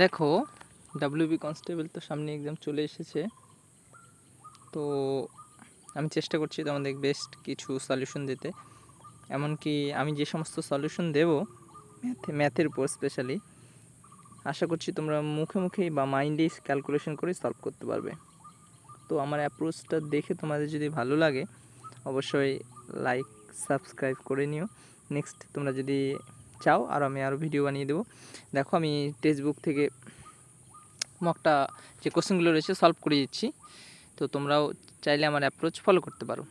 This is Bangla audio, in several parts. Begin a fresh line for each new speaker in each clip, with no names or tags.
দেখো, ডাব্লিউবি কনস্টেবল তো সামনে এক্সাম চলে এসেছে। তো আমি চেষ্টা করছি তোমাদের বেস্ট কিছু সলিউশন দিতে। এমনকি আমি যে সমস্ত সলিউশন দেব ম্যাথের উপর স্পেশালি, আশা করছি তোমরা মুখে মুখেই বা মাইন্ডেই ক্যালকুলেশন করে সলভ করতে পারবে। তো আমার অ্যাপ্রোচটা দেখে তোমাদের যদি ভালো লাগে অবশ্যই লাইক সাবস্ক্রাইব করে নিও। নেক্সট তোমরা যদি চাও আমি আরও ভিডিও বানিয়ে দেবো। দেখো, আমি টেক্সট বুক থেকে মকটা যে কোশ্চেনগুলো রয়েছে সলভ করে দিচ্ছি। তো তোমরাও চাইলে আমার অ্যাপ্রোচ ফলো করতে পারো।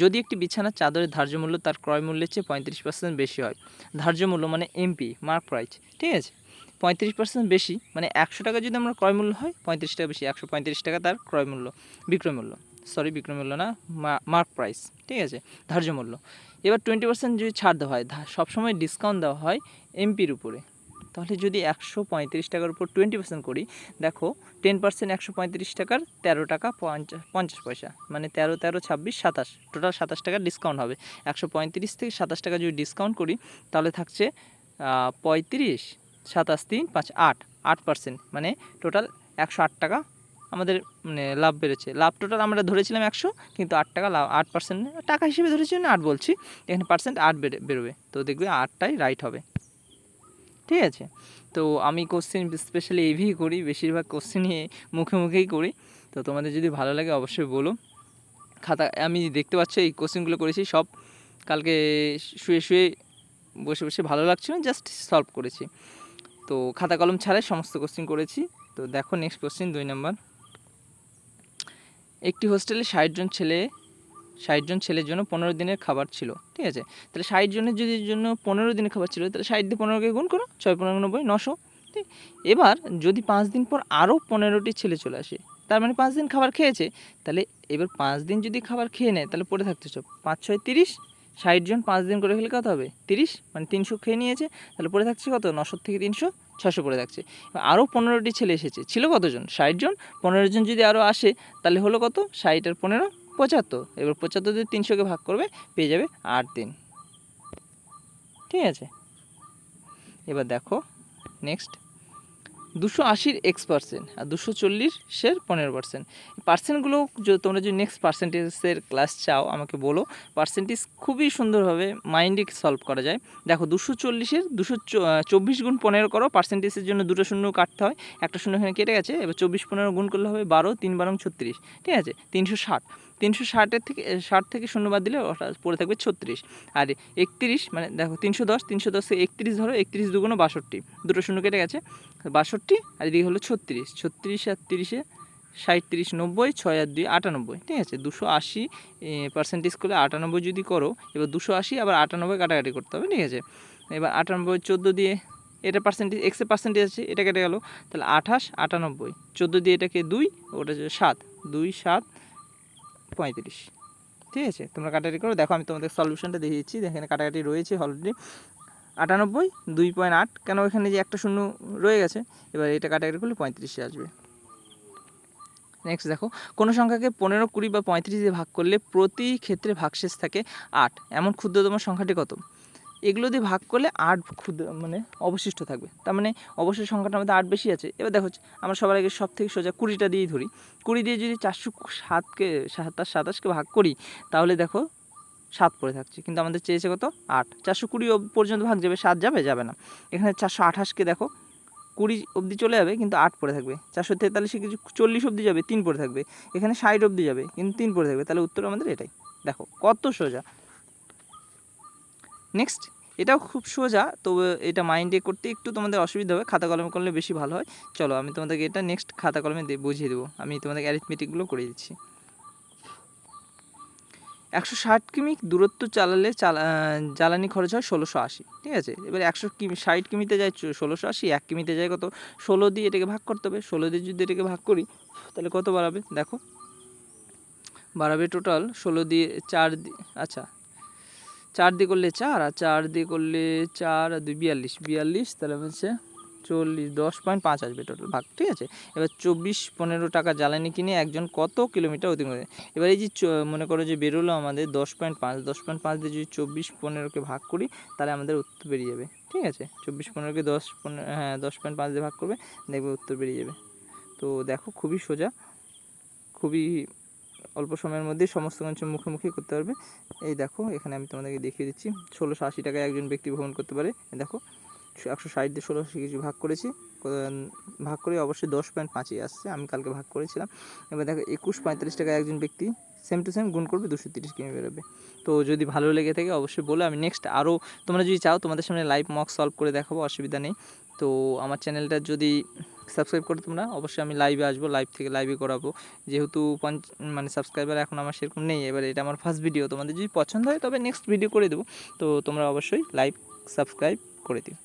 যদি একটি বিছানার চাদরের ধার্য মূল্য তার ক্রয় মূল্যের চেয়ে 35% বেশি হয়, ধার্য মূল্য মানে এমপি মার্ক প্রাইস, ঠিক আছে, 35% বেশি মানে 100 টাকা যদি আমার ক্রয় মূল্য হয়, 35 টাকা বেশি 135 টাকা তার ক্রয় মূল্য, বিক্রয় মূল্য, বিক্রয় মূল্য না, মার্ক প্রাইস, ঠিক আছে, ধার্য মূল্য। এবার 20% যদি ছাড় দেওয়া হয়, সবসময় ডিসকাউন্ট দেওয়া হয় এমপির উপরে, তাহলে যদি 135 টাকার উপর 20% করি, দেখো 10% 135 টাকার 13 টাকা 50 পয়সা, মানে 13 13 26 27, টোটাল 27 টাকার ডিসকাউন্ট হবে। 135 থেকে 27 টাকা যদি ডিসকাউন্ট করি তাহলে থাকছে 35 27 3 5 8%, মানে টোটাল 108 টাকা আমাদের মানে লাভ বেড়েছে। লাভ টোটাল আমরা ধরেছিলাম 100, কিন্তু 8 টাকা লাভ, 8% টাকা হিসেবে ধরেছি না 8 বলছি, এখানে পার্সেন্ট 8 বেরোবে, তো দেখবে 8টাই রাইট হবে, ঠিক আছে। তো আমি কোশ্চেন স্পেশালি এইভাবেই করি, বেশিরভাগ কোশ্চেনই মুখে মুখেই করি। তো তোমাদের যদি ভালো লাগে অবশ্যই বলো। খাতা আমি দেখতে পাচ্ছ এই কোশ্চেনগুলো করেছি সব কালকে শুয়ে শুয়ে বসে বসে ভালো লাগছিল, জাস্ট সলভ করেছি। তো খাতা কলম ছাড়াই সমস্ত কোশ্চেন করেছি। তো দেখো নেক্সট কোশ্চেন 2 নম্বর। একটি হোস্টেলে 60 জন ছেলের জন্য 15 দিনের খাবার ছিল, ঠিক আছে। তাহলে 60 জনের যদি জন্য 15 দিনের খাবার ছিল, তাহলে 60 দিয়ে 15কে গুণ করো, 6 15 90 900, ঠিক। এবার যদি 5 দিন পর আরও 15টি ছেলে চলে আসে, তার মানে 5 দিন খাবার খেয়েছে, তাহলে এবার 5 দিন যদি খাবার খেয়ে নেয় তাহলে পড়ে থাকতে সব 5 6 30, 60 জন 5 দিন করে খেলে কত হবে 30, মানে 300 খেয়ে নিয়েছে, তাহলে পড়ে থাকছে কত 900 থেকে 300 600 পড়ে থাকছে। আরও 15টি ছেলে এসেছে, ছিল কতজন 60 জন, 15 জন যদি আরও আসে তাহলে হলো কত 60 আর 15 75। এবার 75 দিয়ে 300কে ভাগ করবে, পেয়ে যাবে 8 দিন, ঠিক আছে। এবার দেখো নেক্সট 280-র X% আর 240-এর 15%। পার্সেন্টগুলো তোমরা যদি নেক্সট পার্সেন্টেজের ক্লাস চাও আমাকে বলো, পার্সেন্টেজ খুবই সুন্দরভাবে মাইন্ডে সলভ করা যায়। দেখো 240-এর 224 গুণ 15 করো, পার্সেন্টেজের জন্য দুটো শূন্য কাটতে হয়, একটা শূন্য এখানে কেটে গেছে। এবার 24 15 গুণ করলে হবে 12, 3 12 36, ঠিক আছে, 360। 360-এর থেকে 60 থেকে শূন্য বাদ দিলে ওটা পড়ে থাকবে 36। আর 31 মানে দেখো 310 310 31 ধরো, 31 দুগুণ 62, দুটো শূন্য কেটে গেছে 62, আর এদিকে হলো 36, 36 আর 30-এ 60 30 90, 6 আর 2 98, ঠিক আছে। 280 পার্সেন্টেজ করলে 98 যদি করো, এবার 280 আবার 98 কাটাকাটি করতে হবে, ঠিক আছে। এবার 98 14 দিয়ে, এটা পার্সেন্টেজ এক্সের পার্সেন্টেজ আছে, এটা কেটে গেল, তাহলে 28 98, 14 দিয়ে এটাকে 2, ওটা 7 2 7 35, ঠিক আছে। তোমরা কাটাকাটি করো, দেখো আমি তোমাদের সলিউশনটা দেখিয়ে দিচ্ছি, এখানে কাটাকাটি রয়েছে অলরেডি। 98 2.8, কেন এখানে যে একটা শূন্য রয়ে গেছে, এবার এটা কাটাকাটি করলে 35 আসবে। নেক্সট দেখো, কোনো সংখ্যাকে 15 20 বা 35 দিয়ে ভাগ করলে প্রতি ক্ষেত্রে ভাগশেষ থাকে 8, এমন ক্ষুদ্রতম সংখ্যাটি কত? এগুলো দিয়ে ভাগ করলে 8 ক্ষুদ্র মানে অবশিষ্ট থাকবে, তার মানে অবশ্যই সংখ্যাটার মধ্যে 8 বেশি আছে। এবার দেখো আমরা সবার আগে সব থেকে সোজা 20টা দিয়েই ধরি, 20 দিয়ে যদি 407কে 27কে ভাগ করি তাহলে দেখো 7 পড়ে থাকছে, কিন্তু আমাদের চেয়েছে কত 8। 420 পর্যন্ত ভাগ যাবে, 7 যাবে না। এখানে 428কে দেখো 20 অবধি চলে যাবে, কিন্তু 8 পড়ে থাকবে। 443 কিছু 40 অবধি যাবে, 3 পড়ে থাকবে। এখানে 60 অবধি যাবে, কিন্তু 3 পড়ে থাকবে, তাহলে উত্তর আমাদের এটাই। দেখো কত সোজা। নেক্সট এটাও খুব সোজা, তবে এটা মাইন্ডে করতে একটু তোমাদের অসুবিধা হবে, খাতা কলমে করলে বেশি ভালো হয়। চলো আমি তোমাদেরকে এটা নেক্সট খাতা কলমে বুঝিয়ে দেবো, আমি তোমাদের অ্যারিথমেটিকগুলো করে দিচ্ছি। 160 কিমি দূরত্ব চালালে জ্বালানি খরচ হয় 1680, ঠিক আছে। এবার 160 কিমিতে যায় 1680, 1 কিমিতে যায় কত 16 দিয়ে এটাকে ভাগ করতে হবে, 16 দিয়ে যদি এটাকে ভাগ করি তাহলে কত বাড়াবে, দেখো বাড়াবে টোটাল 16 দিয়ে 4 দিয়ে, আচ্ছা 4 দিয়ে করলে 4, আর 4 দিয়ে করলে 4 আর 2 42, তাহলে হচ্ছে 40 10.5 আসবে টোটাল ভাগ, ঠিক আছে। এবার 24-15 টাকা জ্বালানি কিনে একজন কত কিলোমিটার অতিক্রম করে? এবার এই যে মনে করো যে বেরোলো আমাদের 10.5 দিয়ে যদি 24-15কে ভাগ করি তাহলে আমাদের উত্তর বেরিয়ে যাবে ঠিক আছে, 24-15কে 10 হ্যাঁ 10.5 দিয়ে ভাগ করবে, দেখবে উত্তর বেরিয়ে যাবে। তো দেখো খুবই সোজা, খুবই অল্প সময়ের মধ্যেই সমস্ত কিছু মুখোমুখি করতে পারবে। এই দেখো এখানে আমি তোমাদেরকে দেখিয়ে দিচ্ছি, 1680 টাকায় একজন ব্যক্তি ভ্রমণ করতে পারে। দেখো 160 দিয়ে 1680 কিছু ভাগ করেছি, ভাগ করে অবশ্যই 10.5 আসছে, আমি কালকে ভাগ করেছিলাম। এবার দেখো 21.45 টাকায় একজন ব্যক্তি সেম টু সেম গুণ করবে, 230 কিমি বেরোবে। তো যদি ভালো লেগে থাকে অবশ্যই বলো, আমি নেক্সট আরও তোমরা যদি চাও তোমাদের সামনে লাইভ মক সলভ করে দেখাবো, অসুবিধা নেই। তো আমার চ্যানেলটা যদি সাবস্ক্রাইব করে তোমরা, অবশ্যই আমি লাইভে আসবো, লাইভ থেকে লাইভে করাবো। যেহেতু মানে সাবস্ক্রাইবার এখন আমার সেরকম নেই, এবার এটা আমার ফার্স্ট ভিডিও, তোমাদের যদি পছন্দ হয় তবে নেক্সট ভিডিও করে দেবো। তো তোমরা অবশ্যই লাইভ সাবস্ক্রাইব করে দিও।